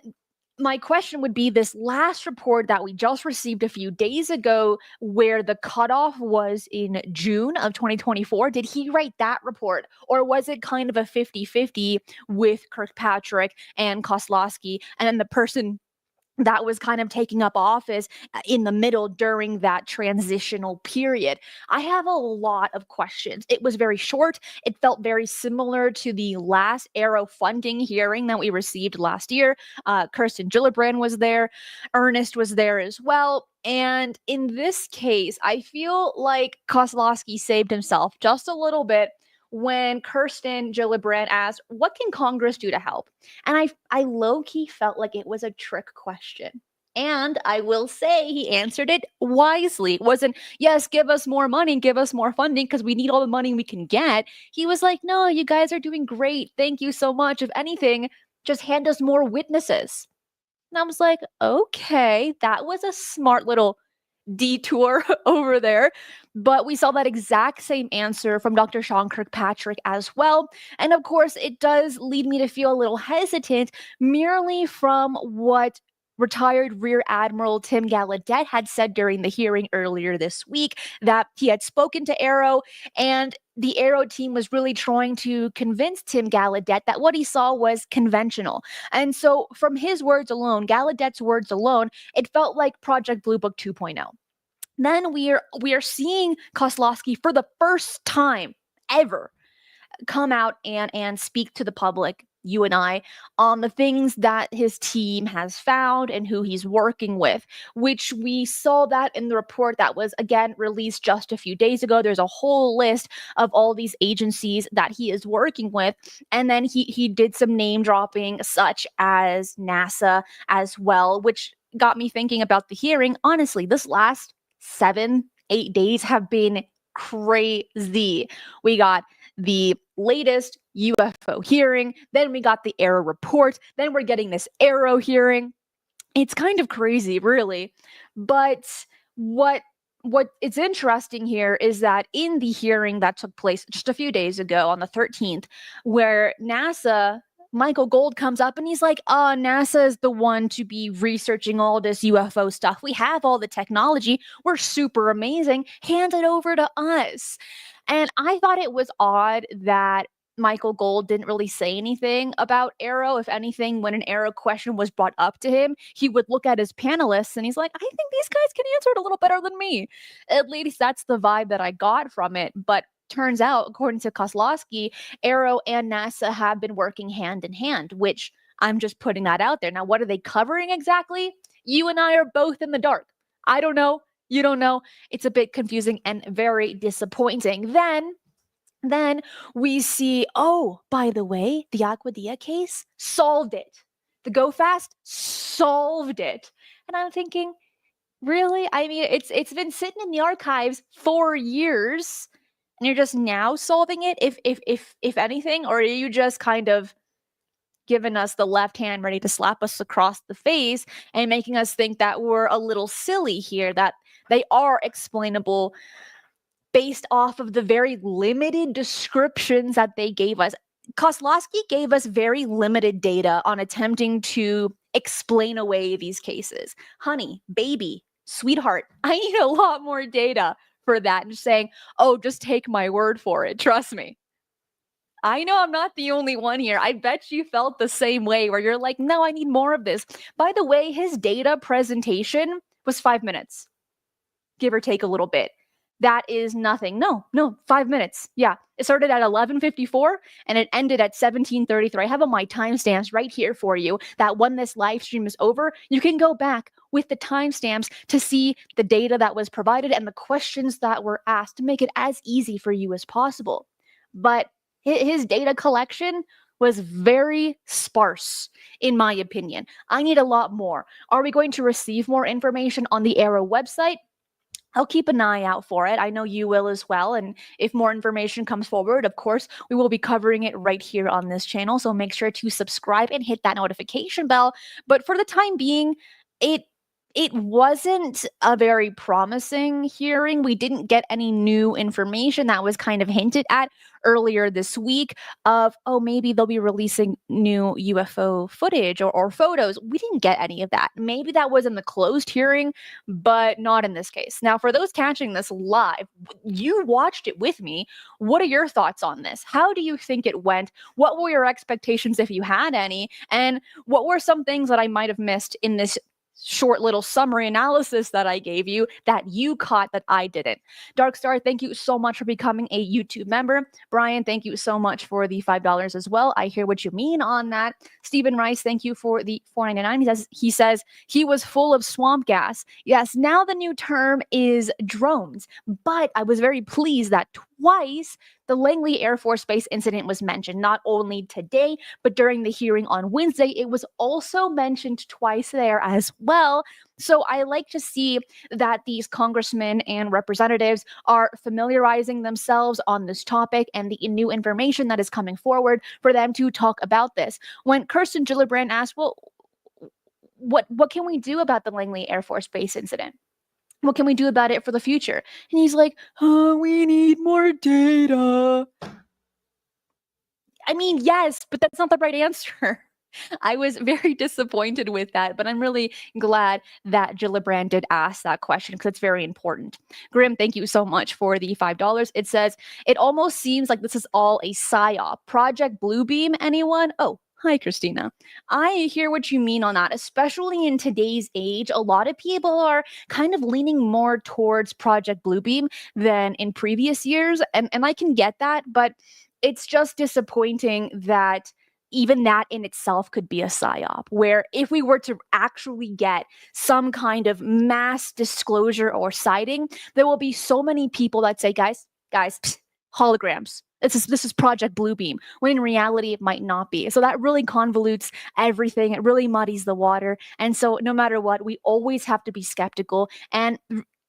S4: my question would be, this last report that we just received a few days ago, where the cutoff was in June of 2024, did he write that report? Or was it kind of a 50-50 with Kirkpatrick and Kosloski, and then the person that was kind of taking up office in the middle during that transitional period? I have a lot of questions. It was very short. It felt very similar to the last AARO funding hearing that we received last year. Kirsten Gillibrand was there. Ernst was there as well. And in this case, I feel like Kosloski saved himself just a little bit when Kirsten Gillibrand asked, what can Congress do to help? And I low-key felt like it was a trick question. And I will say he answered it wisely. It wasn't, yes, give us more money, give us more funding because we need all the money we can get. He was like, no, you guys are doing great. Thank you so much. If anything, just hand us more witnesses. And I was like, okay, that was a smart little detour over there. But we saw that exact same answer from Dr. Sean Kirkpatrick as well. And of course, it does lead me to feel a little hesitant merely from what retired Rear Admiral Tim Gallaudet had said during the hearing earlier this week, that he had spoken to AARO, and the AARO team was really trying to convince Tim Gallaudet that what he saw was conventional. And so from his words alone, Gallaudet's words alone, it felt like Project Blue Book 2.0. Then we are seeing Kosloski for the first time ever come out and speak to the public, you and I, on the things that his team has found and who he's working with, which we saw that in the report that was, again, released just a few days ago. There's a whole list of all these agencies that he is working with. And then he did some name dropping, such as NASA as well, which got me thinking about the hearing. Honestly, this last 7-8 days have been crazy. We got the latest UFO hearing, then we got the AARO report, then we're getting this AARO hearing. It's kind of crazy, really. But what is interesting here is that in the hearing that took place just a few days ago on the 13th, where NASA, Michael Gold comes up and he's like, NASA is the one to be researching all this UFO stuff. We have all the technology. We're super amazing. Hand it over to us. And I thought it was odd that Michael Gold didn't really say anything about AARO. If anything, when an AARO question was brought up to him, he would look at his panelists and he's like, I think these guys can answer it a little better than me. At least that's the vibe that I got from it. But turns out, according to Kosloski, AARO and NASA have been working hand in hand, which I'm just putting that out there. Now, what are they covering exactly? You and I are both in the dark. I don't know. You don't know. It's a bit confusing and very disappointing. Then we see, oh, by the way, the Aguadilla case solved it. The Go Fast solved it. And I'm thinking, really? I mean, it's been sitting in the archives for years. and you're just now solving it, if anything, or are you just kind of giving us the left hand ready to slap us across the face and making us think that we're a little silly here, that they are explainable based off of the very limited descriptions that they gave us? Kosloski gave us very limited data on attempting to explain away these cases. Honey, baby, sweetheart, I need a lot more data for that. And just saying, oh, just take my word for it. Trust me. I know I'm not the only one here. I bet you felt the same way where you're like, no, I need more of this. By the way, his data presentation was 5 minutes, give or take a little bit. That is nothing. No, 5 minutes. Yeah. It started at 11:54 and it ended at 17:33. I have on my timestamps right here for you that when this live stream is over, you can go back with the timestamps to see the data that was provided and the questions that were asked to make it as easy for you as possible. But his data collection was very sparse, in my opinion. I need a lot more. Are we going to receive more information on the AARO website? I'll keep an eye out for it. I know you will as well. And if more information comes forward, of course, we will be covering it right here on this channel. So make sure to subscribe and hit that notification bell. But for the time being, it wasn't a very promising hearing. We didn't get any new information that was kind of hinted at earlier this week of, oh, maybe they'll be releasing new UFO footage or photos. We didn't get any of that. Maybe that was in the closed hearing, but not in this case. Now, for those catching this live, you watched it with me. What are your thoughts on this? How do you think it went? What were your expectations, if you had any? And what were some things that I might have missed in this short little summary analysis that I gave you that you caught that I didn't? Darkstar, thank you so much for becoming a YouTube member. Brian, thank you so much for the $5 as well. I hear what you mean on that. Stephen Rice, thank you for the $4.99. He says he was full of swamp gas. Yes, now the new term is drones, but I was very pleased that twice the Langley Air Force Base incident was mentioned, not only today, but during the hearing on Wednesday. It was also mentioned twice there as well. So I like to see that these congressmen and representatives are familiarizing themselves on this topic and the new information that is coming forward for them to talk about this. When Kirsten Gillibrand asked, well, what can we do about the Langley Air Force Base incident? What can we do about it for the future? And he's like, oh, we need more data. I mean, yes, but that's not the right answer. I was very disappointed with that, but I'm really glad that Gillibrand did ask that question because it's very important. Grim, thank you so much for the $5. It says, it almost seems like this is all a PSYOP. Project Bluebeam, anyone? Oh, hi, Cristina. I hear what you mean on that, especially in today's age. A lot of people are kind of leaning more towards Project Bluebeam than in previous years, and I can get that, but it's just disappointing that even that in itself could be a PSYOP, where if we were to actually get some kind of mass disclosure or sighting, there will be so many people that say, guys, holograms. This is Project Bluebeam, when in reality it might not be. So that really convolutes everything. It really muddies the water. And so no matter what, we always have to be skeptical and,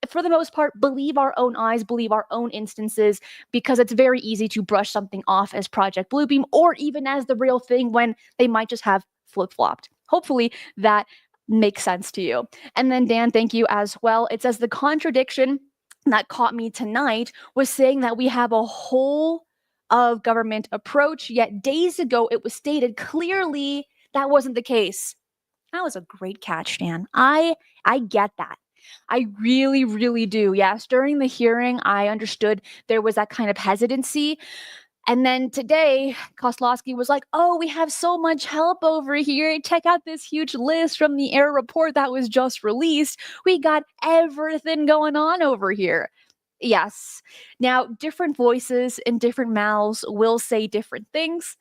S4: for the most part, believe our own eyes, believe our own instances, because it's very easy to brush something off as Project Bluebeam or even as the real thing when they might just have flip-flopped. Hopefully that makes sense to you. And then Dan, thank you as well. It says the contradiction that caught me tonight was saying that we have a whole of government approach, yet days ago it was stated clearly that wasn't the case. That was a great catch, Dan. I get that. I really, really do. Yes, during the hearing, I understood there was that kind of hesitancy. And then today, Kosloski was like, oh, we have so much help over here. Check out this huge list from the AARO report that was just released. We got everything going on over here. Yes. Now, different voices and different mouths will say different things.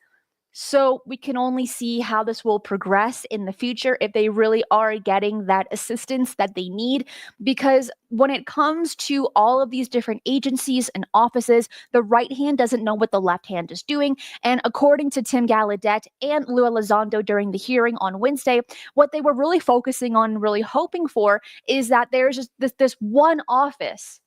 S4: So we can only see how this will progress in the future if they really are getting that assistance that they need. Because when it comes to all of these different agencies and offices, the right hand doesn't know what the left hand is doing. And according to Tim Gallaudet and Lua Elizondo during the hearing on Wednesday, what they were really focusing on, really hoping for, is that there's just this one office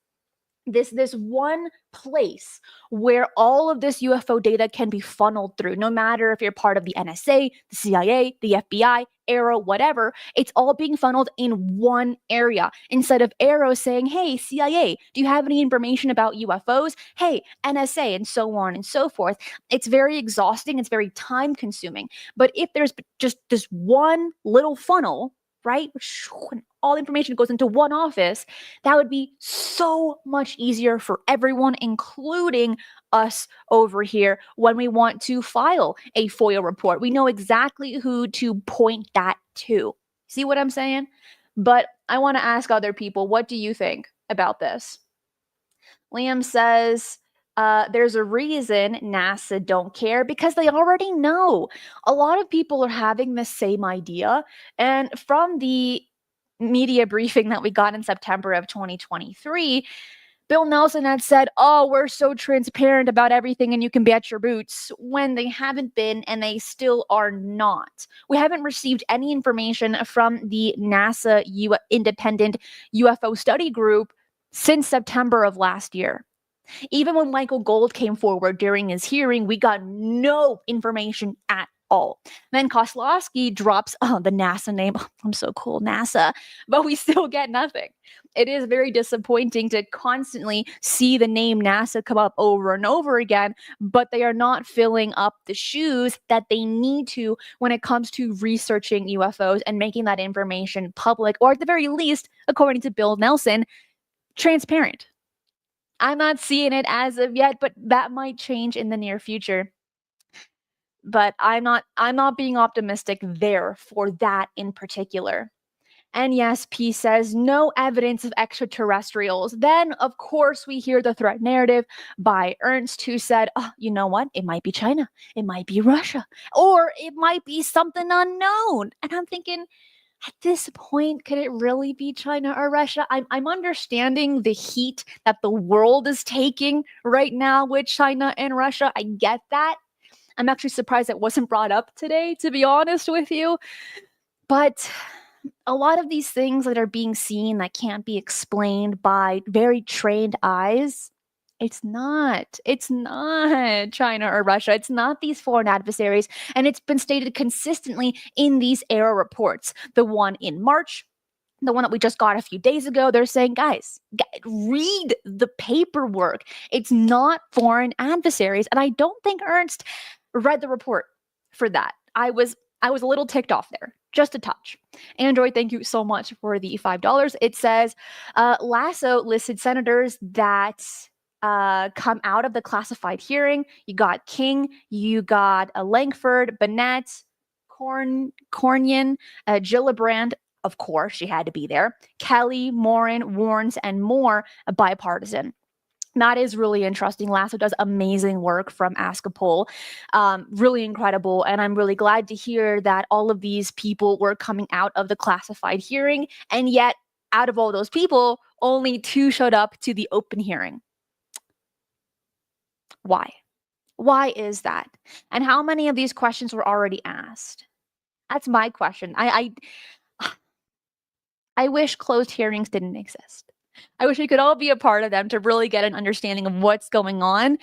S4: this one place where all of this UFO data can be funneled through, no matter if you're part of the NSA, the CIA, the FBI, AARO, whatever, it's all being funneled in one area instead of AARO saying, hey, CIA, do you have any information about UFOs? Hey, NSA, and so on and so forth. It's very exhausting. It's very time consuming. But if there's just this one little funnel, right, all information goes into one office, that would be so much easier for everyone, including us over here, when we want to file a FOIA report. We know exactly who to point that to. See what I'm saying? But I want to ask other people, what do you think about this? Liam says, there's a reason NASA don't care, because they already know. A lot of people are having the same idea. And from the media briefing that we got in September of 2023, Bill Nelson had said, oh, we're so transparent about everything and you can bet your boots, when they haven't been, and they still are not. We haven't received any information from the NASA Independent UFO Study Group since September of last year. Even when Michael Gold came forward during his hearing, we got no information at all. Then Kosloski drops the NASA name. Oh, I'm so cool, NASA, but we still get nothing. It is very disappointing to constantly see the name NASA come up over and over again, but they are not filling up the shoes that they need to when it comes to researching UFOs and making that information public, or at the very least, according to Bill Nelson, transparent. I'm not seeing it as of yet, but that might change in the near future. But I'm not being optimistic there for that in particular. And yes, P says no evidence of extraterrestrials. Then, of course, we hear the threat narrative by Ernst, who said, oh, you know what? It might be China. It might be Russia. Or it might be something unknown. And I'm thinking, at this point, could it really be China or Russia? I'm understanding the heat that the world is taking right now with China and Russia. I get that. I'm actually surprised it wasn't brought up today, to be honest with you. But a lot of these things that are being seen that can't be explained by very trained eyes, it's not China or Russia. It's not these foreign adversaries. And it's been stated consistently in these AARO reports. The one in March, the one that we just got a few days ago, they're saying, guys, read the paperwork. It's not foreign adversaries. And I don't think Ernst read the report for that. I was a little ticked off there, just a touch. Android, thank you so much for the $5. It says, Lasso listed senators that come out of the classified hearing. You got King, you got Langford, Bennett, Cornyn, Gillibrand. Of course, she had to be there. Kelly, Morin, Warnes, and more, bipartisan. That is really interesting. Lasso does amazing work from Ask a Poll. Really incredible. And I'm really glad to hear that all of these people were coming out of the classified hearing. And yet, out of all those people, only 2 showed up to the open hearing. Why? Why is that? And how many of these questions were already asked? That's my question. I wish closed hearings didn't exist. I wish we could all be a part of them to really get an understanding of what's going on.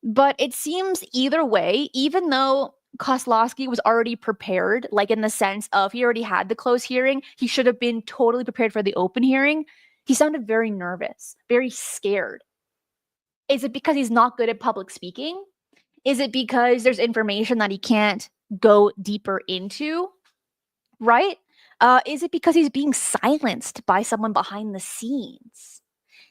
S4: But it seems either way, even though Kosloski was already prepared, like in the sense of he already had the closed hearing, he should have been totally prepared for the open hearing. He sounded very nervous, very scared. Is it because he's not good at public speaking? Is it because there's information that he can't go deeper into? Right? Is it because he's being silenced by someone behind the scenes?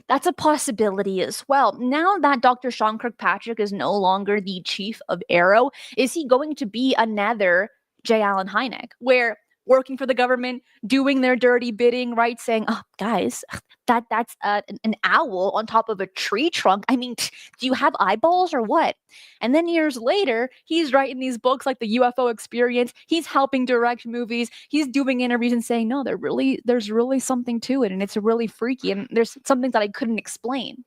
S4: That's a possibility as well. Now that Dr. Sean Kirkpatrick is no longer the chief of AARO, is he going to be another J. Allen Hynek, where working for the government, doing their dirty bidding, right? Saying, oh, guys, that's an owl on top of a tree trunk. I mean, do you have eyeballs or what? And then years later, he's writing these books like The UFO Experience. He's helping direct movies. He's doing interviews and saying, no, there's really something to it. And it's really freaky. And there's something that I couldn't explain.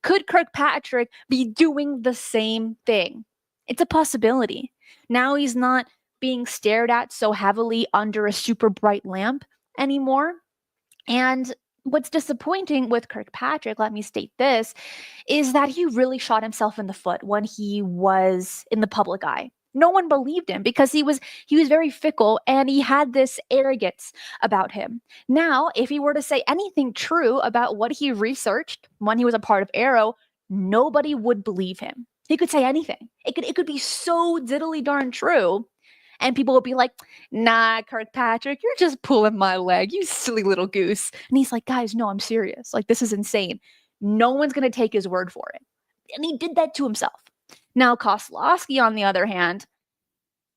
S4: Could Kirkpatrick be doing the same thing? It's a possibility. Now he's not being stared at so heavily under a super bright lamp anymore. And what's disappointing with Kirkpatrick, let me state this, is that he really shot himself in the foot when he was in the public eye. No one believed him because he was very fickle and he had this arrogance about him. Now, if he were to say anything true about what he researched when he was a part of AARO, nobody would believe him. He could say anything. It could be so diddly darn true. And people would be like, nah, Kirkpatrick, you're just pulling my leg, you silly little goose. And he's like, guys, no, I'm serious. Like, this is insane. No one's going to take his word for it. And he did that to himself. Now, Kosloski, on the other hand,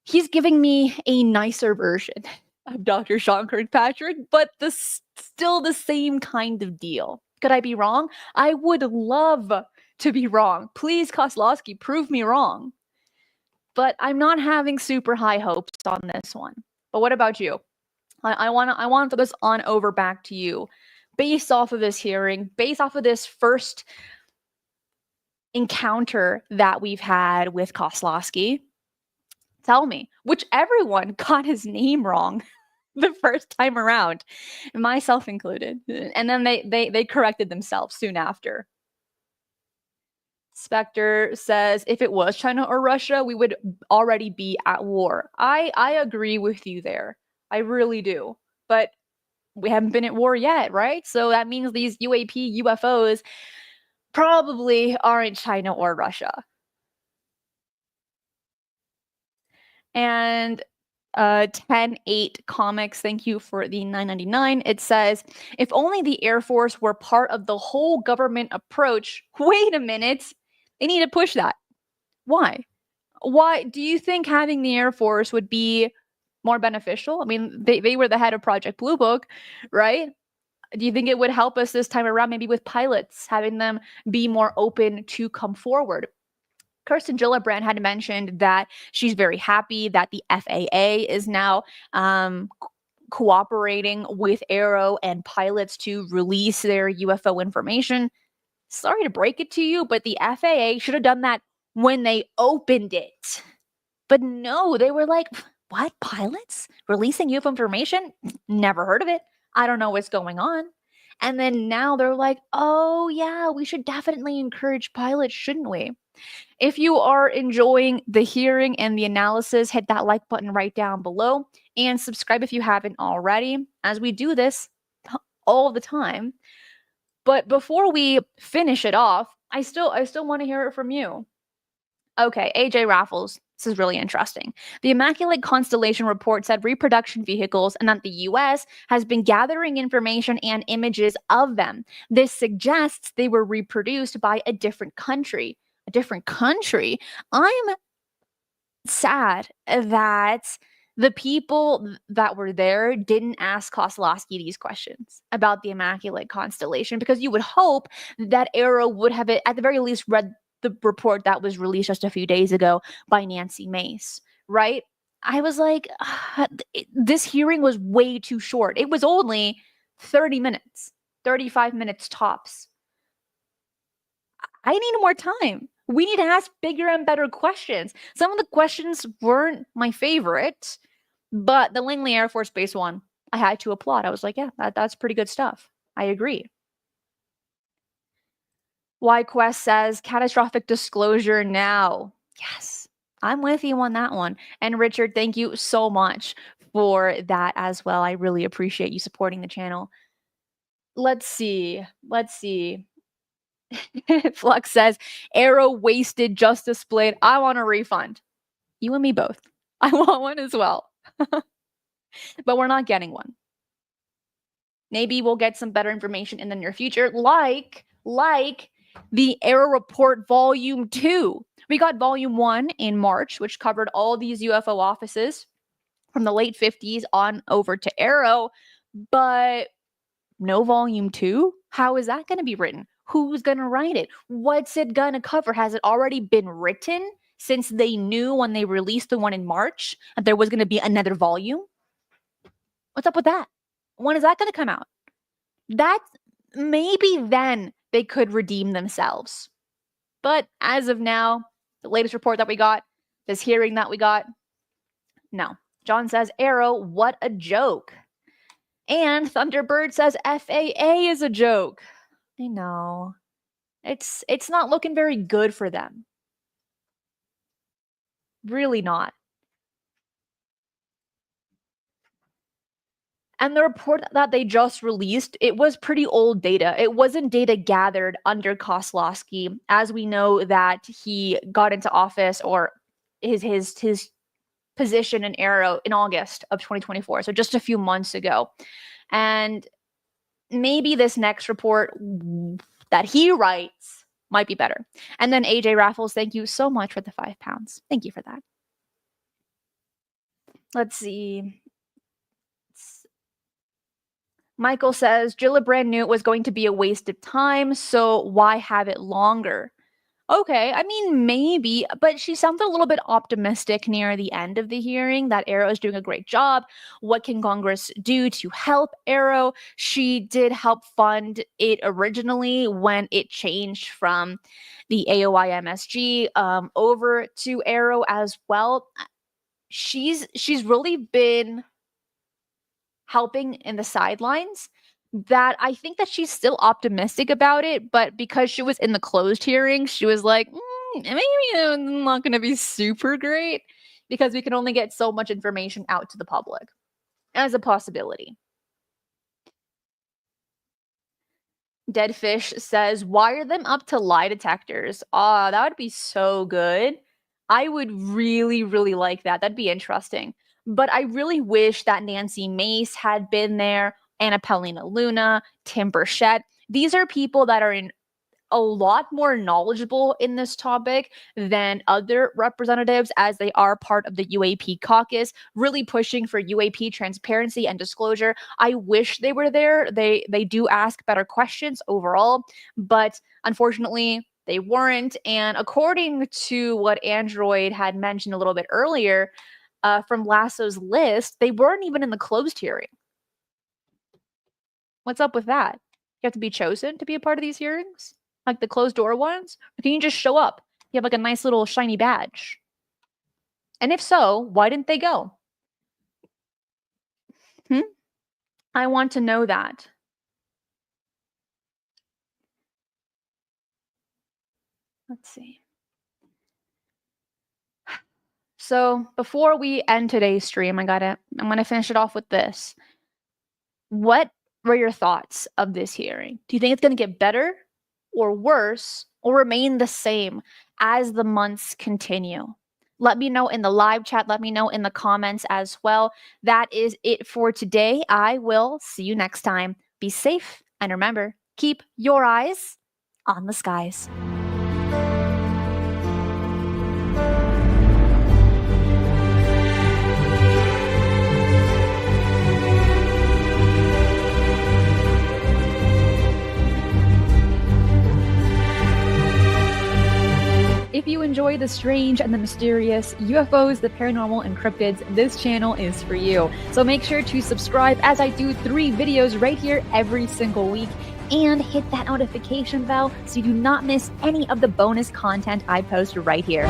S4: he's giving me a nicer version of Dr. Sean Kirkpatrick, but still the same kind of deal. Could I be wrong? I would love to be wrong. Please, Kosloski, prove me wrong. But I'm not having super high hopes on this one. But what about you? I want to throw this on over back to you. Based off of this hearing, based off of this first encounter that we've had with Kosloski, tell me, which everyone got his name wrong the first time around, myself included. And then they corrected themselves soon after. Spectre says, if it was China or Russia, we would already be at war. I agree with you there. I really do. But we haven't been at war yet, right? So that means these UAP UFOs probably aren't China or Russia. And 10-8 Comics, thank you for the $9.99. It says, if only the Air Force were part of the whole government approach. Wait a minute. They need to push that. Why? Why do you think having the Air Force would be more beneficial? I mean, they were the head of Project Blue Book, right? Do you think it would help us this time around, maybe with pilots, having them be more open to come forward? Kirsten Gillibrand had mentioned that she's very happy that the FAA is now cooperating with AARO and pilots to release their UFO information. Sorry to break it to you, but the FAA should have done that when they opened it. But no, they were like, what? Pilots releasing UFO information? Never heard of it. I don't know what's going on. And then now they're like, oh yeah, we should definitely encourage pilots, shouldn't we? If you are enjoying the hearing and the analysis, hit that like button right down below and subscribe if you haven't already, as we do this all the time. But before we finish it off, I still want to hear it from you. Okay, AJ Raffles. This is really interesting. The Immaculate Constellation report said reproduction vehicles and that the US has been gathering information and images of them. This suggests they were reproduced by a different country. A different country? I'm sad that the people that were there didn't ask Kosloski these questions about the Immaculate Constellation, because you would hope that AARO would have, at the very least, read the report that was released just a few days ago by Nancy Mace, right? I was like, this hearing was way too short. It was only 30 minutes, 35 minutes tops. I need more time. We need to ask bigger and better questions. Some of the questions weren't my favorite, but the Langley Air Force Base one, I had to applaud. I was like, yeah, that's pretty good stuff. I agree. YQuest says, catastrophic disclosure now. Yes, I'm with you on that one. And Richard, thank you so much for that as well. I really appreciate you supporting the channel. Let's see. Flux says, AARO wasted justice split. I want a refund. You and me both. I want one as well. But we're not getting one. Maybe we'll get some better information in the near future, like the AARO Report Volume 2. We got Volume 1 in March, which covered all these UFO offices from the late 50s on over to AARO, but no Volume 2? How is that going to be written? Who's going to write it? What's it going to cover? Has it already been written since they knew when they released the one in March that there was going to be another volume? What's up with that? When is that going to come out? That's maybe then they could redeem themselves. But as of now, the latest report that we got, this hearing that we got, no. John says, AARO, what a joke. And Thunderbird says FAA is a joke. I know. It's not looking very good for them. Really not. And the report that they just released, it was pretty old data. It wasn't data gathered under Kosloski, as we know that he got into office, or his position in AARO in August of 2024, so just a few months ago. And maybe this next report that he writes might be better. And then AJ Raffles, thank you so much for the £5. Thank you for that. Let's see. Michael says, Gillibrand knew it was going to be a waste of time, so why have it longer? Okay, I mean, maybe, but she sounded a little bit optimistic near the end of the hearing that AARO is doing a great job. What can Congress do to help AARO? She did help fund it originally when it changed from the AOI MSG over to AARO as well. She's really been helping in the sidelines, that I think that she's still optimistic about it, but because she was in the closed hearing, she was like, maybe it's not going to be super great, because we can only get so much information out to the public as a possibility. Deadfish says, wire them up to lie detectors. That would be so good. I would really, really like that. That'd be interesting. But I really wish that Nancy Mace had been there, Anna Paulina Luna, Tim Burchett. These are people that are a lot more knowledgeable in this topic than other representatives, as they are part of the UAP caucus, really pushing for UAP transparency and disclosure. I wish they were there. They do ask better questions overall, but unfortunately they weren't. And according to what Android had mentioned a little bit earlier, from Lasso's list, they weren't even in the closed hearing. What's up with that? You have to be chosen to be a part of these hearings? Like the closed door ones? Or can you just show up? You have like a nice little shiny badge. And if so, why didn't they go? I want to know that. Let's see. So before we end today's stream, I'm going to finish it off with this. What were your thoughts of this hearing? Do you think it's going to get better or worse or remain the same as the months continue? Let me know in the live chat. Let me know in the comments as well. That is it for today. I will see you next time. Be safe, and remember, keep your eyes on the skies. If you enjoy the strange and the mysterious, UFOs, the paranormal, and cryptids, this channel is for you. So make sure to subscribe, as I do 3 videos right here every single week, and hit that notification bell so you do not miss any of the bonus content I post right here.